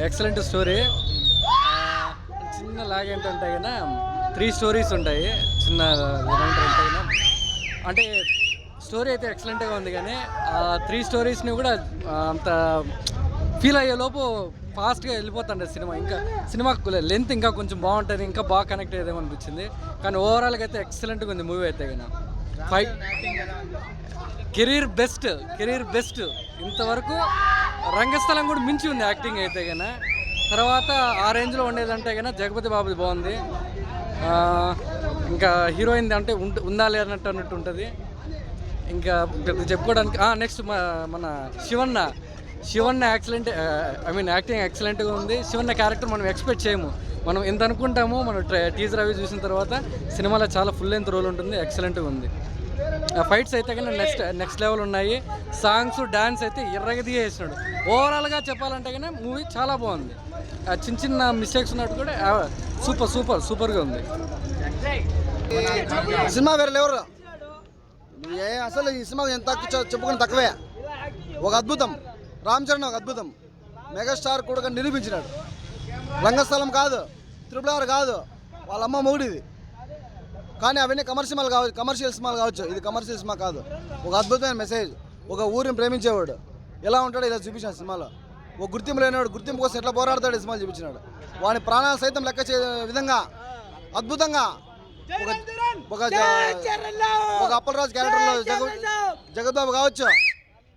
Excellent story. చిన్న log ఏంటంటే కన్నా 3 స్టోరీస్ ఉంటాయి. చిన్న ఏమంటారు అంటే స్టోరీ అయితే ఎక్సలెంట్గా ఉంది, కానీ 3 స్టోరీస్ని కూడా అంత ఫీల్ అయ్యేలోపు ఫాస్ట్గా వెళ్ళిపోతుండే సినిమా. ఇంకా సినిమా లెంత్ ఇంకా కొంచెం బాగుంటుంది, ఇంకా బాగా కనెక్ట్ అయ్యేదేమో అనిపించింది. కానీ ఓవరాల్గా అయితే ఎక్సలెంట్గా ఉంది మూవీ అయితే కన్నా. ఫైట్ కెరీర్ బెస్ట్ ఇంతవరకు. రంగస్థలం కూడా మించి ఉంది యాక్టింగ్ అయితే కన్నా. తర్వాత ఆ రేంజ్లో ఉండేదంటే కన్నా జగపతి బాబుది బాగుంది. ఇంకా హీరోయిన్ అంటే ఉందా లేనట్టు ఉంటుంది. ఇంకా చెప్పుకోవడానికి నెక్స్ట్ మన శివన్న ఎక్సలెంట్, యాక్టింగ్ ఎక్సలెంట్గా ఉంది. శివన్న క్యారెక్టర్ మనం ఎక్స్పెక్ట్ చేయము, మనం ఎంత అనుకుంటామో. మనం టీజర్ అవి చూసిన తర్వాత సినిమాలో చాలా ఫుల్ లెంత్ రోల్ ఉంటుంది, ఎక్సలెంట్గా ఉంది. ఫైట్స్ అయితే కానీ నెక్స్ట్ లెవెల్ ఉన్నాయి. సాంగ్స్ డ్యాన్స్ అయితే ఎర్రగదిగా వేసినాడు. ఓవరాల్గా చెప్పాలంటే కానీ మూవీ చాలా బాగుంది. చిన్న మిస్టేక్స్ ఉన్నట్టు కూడా సూపర్గా ఉంది సినిమా. వేరే లెవెల్ అసలు ఈ సినిమా ఎంత చెప్పుకుని తక్కువే. ఒక అద్భుతం. రామ్ చరణ్ ఒక అద్భుతం. మెగాస్టార్ కూడా నిరూపించినాడు. రంగస్థలం కాదు, RRR కాదు, వాళ్ళ అమ్మ మొగుడిది. కానీ అవన్నీ కమర్షియల్ సినిమాలు కావచ్చు, ఇది కమర్షియల్ సినిమా కాదు. ఒక అద్భుతమైన మెసేజ్. ఒక ఊరిని ప్రేమించేవాడు ఎలా ఉంటాడో ఇలా చూపించిన సినిమాలో. ఒక గుర్తింపు లేనివాడు గుర్తింపు కోసం ఎట్లా పోరాడతాడు ఈ సినిమా చూపించినాడు. వాడి ప్రాణాలు సైతం లెక్క చే విధంగా అద్భుతంగా ఒక అప్పలరాజు క్యారెక్టర్లో జగద్బాబు కావచ్చు,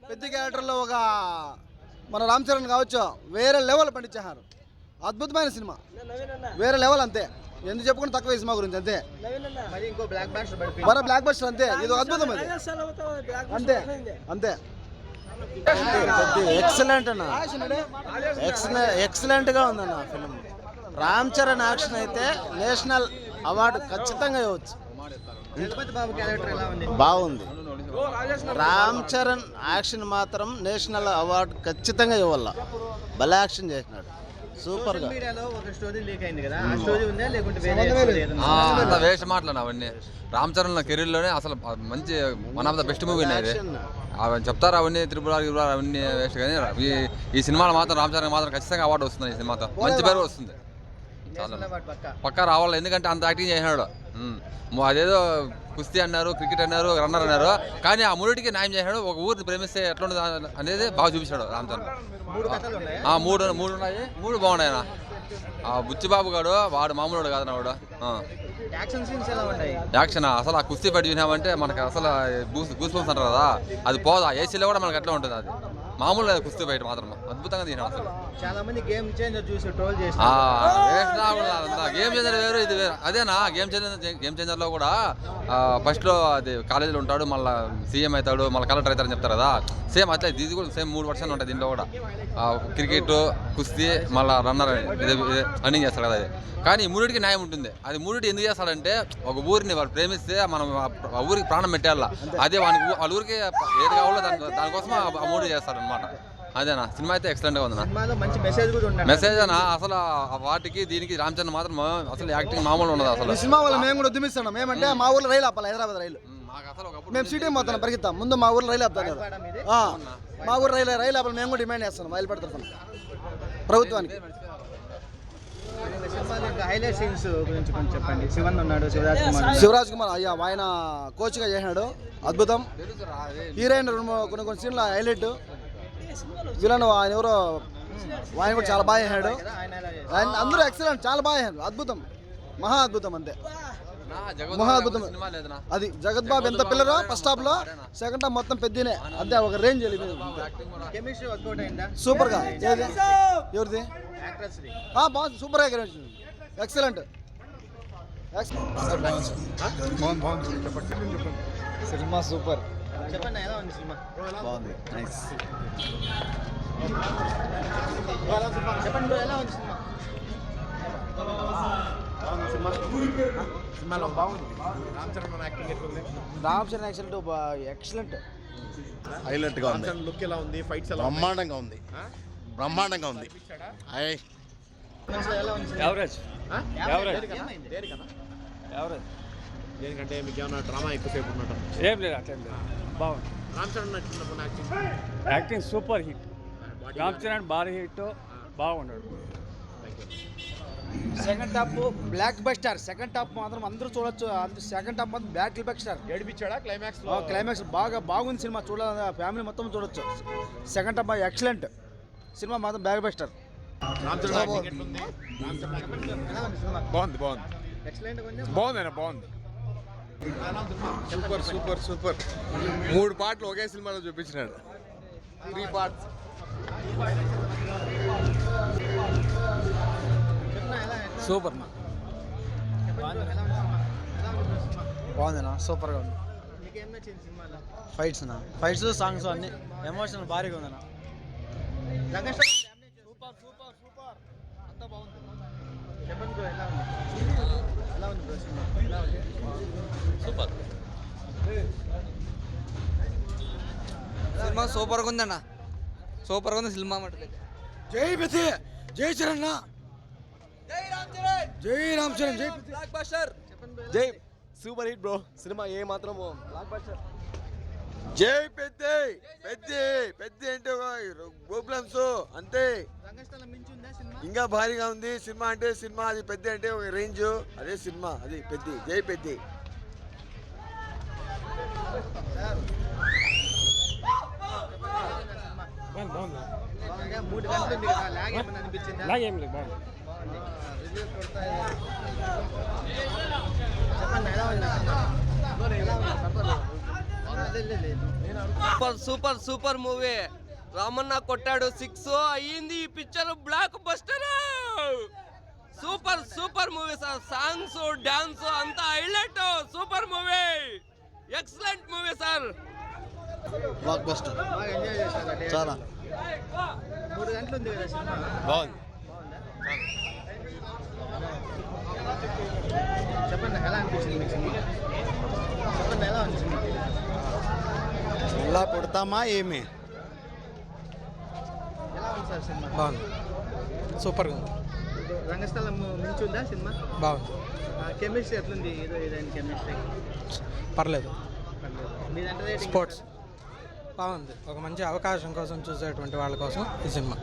పెద్ద క్యారెక్టర్లో ఒక మన రామ్ చరణ్ కావచ్చు, వేరే లెవెల్ పండించారు. అద్భుతమైన సినిమా, వేరే లెవెల్. అంతే, ఎందుకు చెప్పుకుని తక్కువ ఈ సినిమా గురించి. అంతే, మరో బ్లాక్ బస్టర్. అంతే, ఇది అద్భుతం. అది అంతే. ఎక్సలెంట్ అన్న, ఎక్సలెంట్గా ఉందన్న ఫిలిం. రామ్ చరణ్ యాక్షన్ అయితే నేషనల్ అవార్డు ఖచ్చితంగా ఇవ్వచ్చు. బాగుంది. రామ్ చరణ్ యాక్షన్ మాత్రం నేషనల్ అవార్డు ఖచ్చితంగా ఇవ్వాల. భలే యాక్షన్ చేసినాడు, సూపర్ గా. వేస్ట్ మాట్లాడినా అవన్నీ. రామ్ చరణ్ కెరీర్లోనే అసలు మంచి one of the best movie అనేది. అవన్నీ చెప్తారు, అవన్నీ RRR అవన్నీ వేస్ట్. కానీ ఈ సినిమాలో మాత్రం రామ్ చరణ్ మాత్రం ఖచ్చితంగా అవార్డు వస్తుంది. ఈ సినిమాతో మంచి పేరు వస్తుంది, పక్కా రావాలి. ఎందుకంటే అంత యాక్టింగ్ చేసినాడు. అదేదో కుస్తీ అన్నారు, క్రికెట్ అన్నారు, రన్నర్ అన్నారు, కానీ ఆ మూడిటికి న్యాయం చేసినాడు. ఒక ఊరిని ప్రేమిస్తే ఎట్లా ఉంటుంది అనేది బాగా చూపించాడు రామ్ చరణ్. మూడు ఉన్నాయి, 3 బాగున్నాయి. బుచ్చిబాబు గాడు వాడు మామూలు కాదన్న వాడు. యాక్షన్ అసలు ఆ కుస్తీ పట్టి చూసినామంటే మనకు అసలు గూస్ బంప్స్ అంటారు కదా, అది పోదా. ఏసీలో కూడా మనకు ఎట్లా ఉంటుంది, అది మామూలు కుస్తీ బయట మాత్రం అద్భుతంగా తీసినాం. అసలు చాలా మంది గేమ్ చేంజర్ చూసి ట్రోల్ చేసి గేమ్ చేంజర్ వేరు, ఇది వేరు. అదేనా గేమ్ చేంజర్లో కూడా ఫస్ట్లో అది కాలేజీలో ఉంటాడు, మళ్ళీ సీఎం అవుతాడు, మళ్ళీ కలెక్టర్ అవుతారని చెప్తారు కదా. సేమ్ అట్లా ఇది కూడా సేమ్ 3 వర్షన్లు ఉంటాయి దీంట్లో కూడా. క్రికెట్, కుస్తీ, మళ్ళీ రన్నర్ రన్నింగ్ చేస్తాడు కదా. అది కానీ ఈ మూడిటికి న్యాయం ఉంటుంది. అది మూడిటి ఎందుకు చేస్తాడంటే, ఒక ఊరిని వాడు ప్రేమిస్తే మనం ఆ ఊరికి ప్రాణం పెట్టేయాల. అదే వాళ్ళ ఊరికి ఏది కావాలో దానికోసం ఆ మూడు చేస్తాడనమాట. అదేనా సినిమా అయితే ఎక్సలెంట్గా ఉంది. మెసేజ్ అన్న అసలు వాటికి దీనికి రామ్ చరణ్ మాత్రం అసలు యాక్టింగ్ మామూలు ఉన్నది. అసలు సినిమా వల్ల మేము కూడా ఉద్యమిస్తున్నాం. ఏమంటే మా ఊర్లో రైలు ఆపాలి, హైదరాబాద్ రైలు. మేము సిటీ మొత్తం పరిగెత్తాం. ముందు మా ఊర్లో రైలు ఆపుతాం కదా, మా ఊరు రైలు ఆపాలి. మేము కూడా డిమాండ్ చేస్తున్నాం రైలు పెడతాం ప్రభుత్వానికి. శివరాజ్ కుమార్ అయ్యా, ఆయన కోచ్గా చేసినాడు, అద్భుతం. హీరోయిన్ కొన్ని సీన్లు హైలైట్. విలన్ ఆయన ఎవరో, ఆయన కూడా చాలా బాగా చేసినాడు. అందరూ ఎక్సలెంట్, చాలా బాగా చేసినాడు. అద్భుతం, మహా అద్భుతం. అంతే, మహా అద్భుతం. అది జగద్బాబు ఎంత పిల్లరో ఫస్ట్ హాఫ్ లో, సెకండ్ హాఫ్ మొత్తం పెద్దనే. అంతే, ఒక రేంజ్ సూపర్ గా. ఎవరిది బాగుంది, సూపర్ గా ఎక్సలెంట్. Cinema super. చెప్పండి, ఎలా ఉంది సినిమా? బాగుంది, నైస్. చెప్పండి, ఎలా ఉంది సినిమా? సినిమాలో బాగుంది. రామ్ చరణ్ యాక్టింగ్ ఎట్లుంది? రామ్ చరణ్ ఎక్సలెంట్, హైలైట్ గా ఉంది. లుక్ ఎలా ఉంది? ఫైట్స్ ఎలా? బ్రహ్మాండంగా ఉంది, బ్రహ్మాండంగా ఉంది. దేనికంటే మీకు ఏమైనా డ్రామా ఎక్కువసేపు ఉన్నట్టు? ఏం లేదు, అట్లేం లేదు, బాగుంది. Ram Charan acting acting super hit. Ram Charan భారీ హిట్, బాగున్నాడు. Second half block buster. Second half మాత్రం అందరూ చూడొచ్చు. సెకండ్ హాఫ్ మాత్రం బ్లాక్ బస్టర్. ఏడిపించాడా క్లైమాక్స్ క్లైమాక్స్ బాగుంది సినిమా. చూడాలి, ఫ్యామిలీ మొత్తం చూడొచ్చు. సెకండ్ హాఫ్ ఎక్సలెంట్ సినిమా మాత్రం బ్లాక్ బస్టర్. బాగుంది ఎక్సలెంట్ కొంచెం బాగుంది బాగుంది. Super super super. 3 పాటలు ఒకే సినిమాలో చూపించినాడు. 3 పార్ట్స్. సూపర్. బాగుందినా, సూపర్గా ఉంది. నీకేం నచ్చింది సినిమాలో? ఫైట్స్ సాంగ్స్ అన్ని ఎమోషనల్ భారీగా ఉందన్నా. రంగస్థలం సూపర్ అంతా బాగుంది. చెప్పండి బ్రో, ఎలా ఉంది బ్రో సినిమా? ఎలా ఉంది? సినిమా సూపర్గా ఉందన్న. సూపర్గా ఉంది సినిమా మటుకు. జై పెద్ది, జై చరణ్, జై రామ్ చరణ్, జై బ్లాక్ బస్టర్. జై సూపర్ హిట్ బ్రో. సినిమా ఏ మాత్రం బ్లాక్ బస్టర్. జై పెద్ది పెద్ది పెద్ది అంటే ప్రాబ్లమ్స్ అంతే. రంగస్థలం మించి ఉందా సినిమా? ఇంకా భారీగా ఉంది సినిమా. అంటే సినిమా అది పెద్ద అంటే ఒక రేంజ్. అదే సినిమా అది పెద్ది. జై పెద్ది. బాగుందా? 3 గంటలు ఉంది కదా, లాగ్ ఏమన్నా అనిపించిందా? రివ్యూ కొడతాయి. చెప్పండి, ఎలా ఉంది? Super movie. రామన్న కొట్టాడు 6 అయ్యింది. ఈ picture blockbuster. Super movie sir. Songs, dance అంతా highlight. Super movie, excellent movie sir. Blockbuster. బాగా ఎంజాయ్ చేశారా డే? చాలా 3 గంటలు ఉంది కదా సినిమా. బాగుంది. చెప్పండి, ఎలా అనిపించింది మీకు సినిమా? చెప్పండి, ఎలా ఉంది సినిమా? ఇలా కొడతామా ఏమి? ఎలా ఉంది సార్ సినిమా? బాగుంది, సూపర్గా ఉంది. రంగస్థలం మించి ఉందా సినిమా? బాగుంది, కెమిస్ట్రీ ఎట్లుంది? ఏదైనా కెమిస్ట్రీ పర్లేదు. మీదంటే రేటింగ్ స్పోర్ట్స్ బాగుంది. ఒక మంచి అవకాశం కోసం చూసేటువంటి వాళ్ళ కోసం ఈ సినిమా.